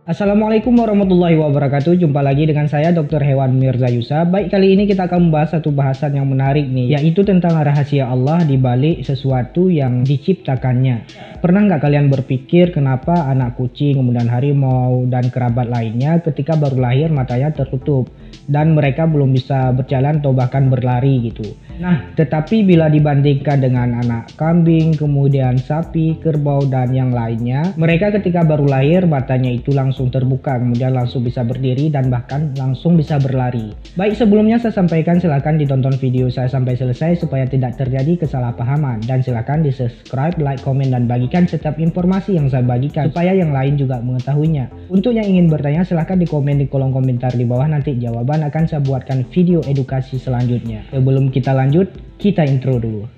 Assalamualaikum warahmatullahi wabarakatuh. Jumpa lagi dengan saya Dr. Hewan Mirza Yusa. Baik, kali ini kita akan membahas satu bahasan yang menarik nih, yaitu tentang rahasia Allah di balik sesuatu yang diciptakannya. Pernah nggak kalian berpikir kenapa anak kucing, kemudian harimau, dan kerabat lainnya ketika baru lahir matanya tertutup dan mereka belum bisa berjalan atau bahkan berlari gitu. Nah, tetapi bila dibandingkan dengan anak kambing, kemudian sapi, kerbau, dan yang lainnya, mereka ketika baru lahir matanya itu langsung terbuka, kemudian langsung bisa berdiri dan bahkan langsung bisa berlari. Baik, sebelumnya saya sampaikan silakan ditonton video saya sampai selesai supaya tidak terjadi kesalahpahaman, dan silakan di subscribe, like, komen, dan bagikan setiap informasi yang saya bagikan supaya yang lain juga mengetahuinya. Untuk yang ingin bertanya silakan di komen di kolom komentar di bawah, nanti jawaban akan saya buatkan video edukasi selanjutnya. Sebelum kita lanjut, kita intro dulu.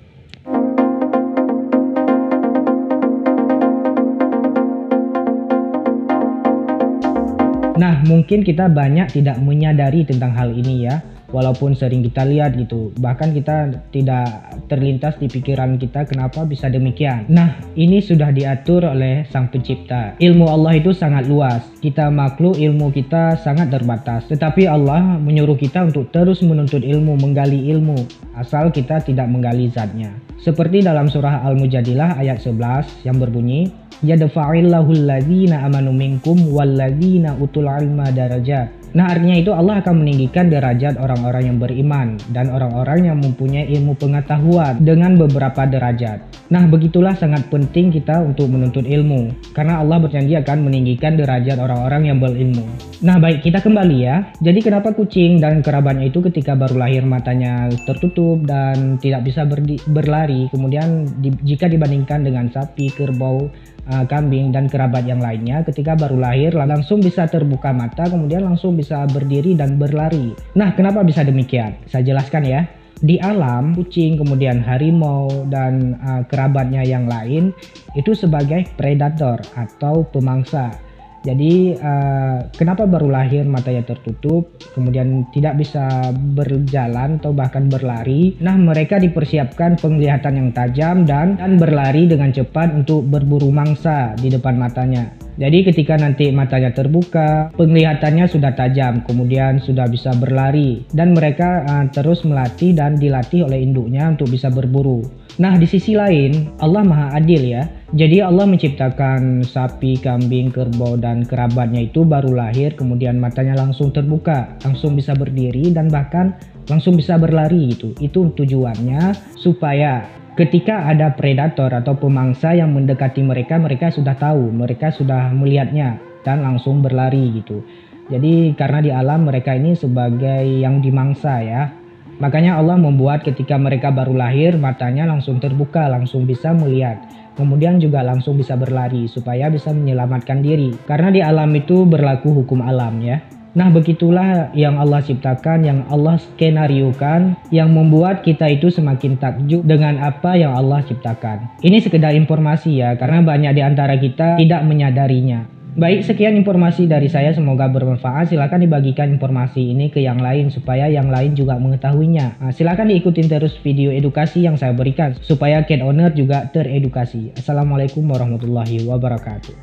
Nah, mungkin kita banyak tidak menyadari tentang hal ini ya, walaupun sering kita lihat gitu. Bahkan kita tidak terlintas di pikiran kita kenapa bisa demikian. Nah, ini sudah diatur oleh Sang Pencipta. Ilmu Allah itu sangat luas. Kita makhluk, ilmu kita sangat terbatas. Tetapi Allah menyuruh kita untuk terus menuntut ilmu, menggali ilmu, asal kita tidak menggali zatnya. Seperti dalam surah Al-Mujadilah ayat 11 yang berbunyi, Yadfa'illahu alladzina amanu minkum walladzina utul ilma darajat. Nah, artinya itu Allah akan meninggikan derajat orang-orang yang beriman dan orang-orang yang mempunyai ilmu pengetahuan dengan beberapa derajat. Nah, begitulah sangat penting kita untuk menuntut ilmu, karena Allah berjanji akan meninggikan derajat orang-orang yang berilmu. Nah, baik, kita kembali ya. Jadi kenapa kucing dan kerabatnya itu ketika baru lahir matanya tertutup dan tidak bisa berlari, kemudian jika dibandingkan dengan sapi, kerbau, kambing, dan kerabat yang lainnya, ketika baru lahir langsung bisa terbuka mata, kemudian langsung bisa berdiri dan berlari. Nah, kenapa bisa demikian? Saya jelaskan ya. Di alam, kucing, kemudian harimau, dan kerabatnya yang lain itu sebagai predator atau pemangsa. Jadi kenapa baru lahir matanya tertutup, kemudian tidak bisa berjalan atau bahkan berlari? Nah, mereka dipersiapkan penglihatan yang tajam dan berlari dengan cepat untuk berburu mangsa di depan matanya. Jadi ketika nanti matanya terbuka, penglihatannya sudah tajam, kemudian sudah bisa berlari, dan mereka terus melatih dan dilatih oleh induknya untuk bisa berburu. Nah, di sisi lain Allah Maha Adil ya. Jadi Allah menciptakan sapi, kambing, kerbau, dan kerabatnya itu baru lahir, kemudian matanya langsung terbuka, langsung bisa berdiri, dan bahkan langsung bisa berlari gitu. Itu tujuannya supaya ketika ada predator atau pemangsa yang mendekati mereka, mereka sudah tahu, mereka sudah melihatnya dan langsung berlari gitu. Jadi karena di alam mereka ini sebagai yang dimangsa ya. Makanya Allah membuat ketika mereka baru lahir matanya langsung terbuka, langsung bisa melihat. Kemudian juga langsung bisa berlari supaya bisa menyelamatkan diri. Karena di alam itu berlaku hukum alam ya. Nah, begitulah yang Allah ciptakan, yang Allah skenariokan, yang membuat kita itu semakin takjub dengan apa yang Allah ciptakan. Ini sekedar informasi ya, karena banyak di antara kita tidak menyadarinya. Baik, sekian informasi dari saya, semoga bermanfaat. Silakan dibagikan informasi ini ke yang lain supaya yang lain juga mengetahuinya. Nah, silakan diikutin terus video edukasi yang saya berikan supaya cat owner juga teredukasi. Assalamualaikum warahmatullahi wabarakatuh.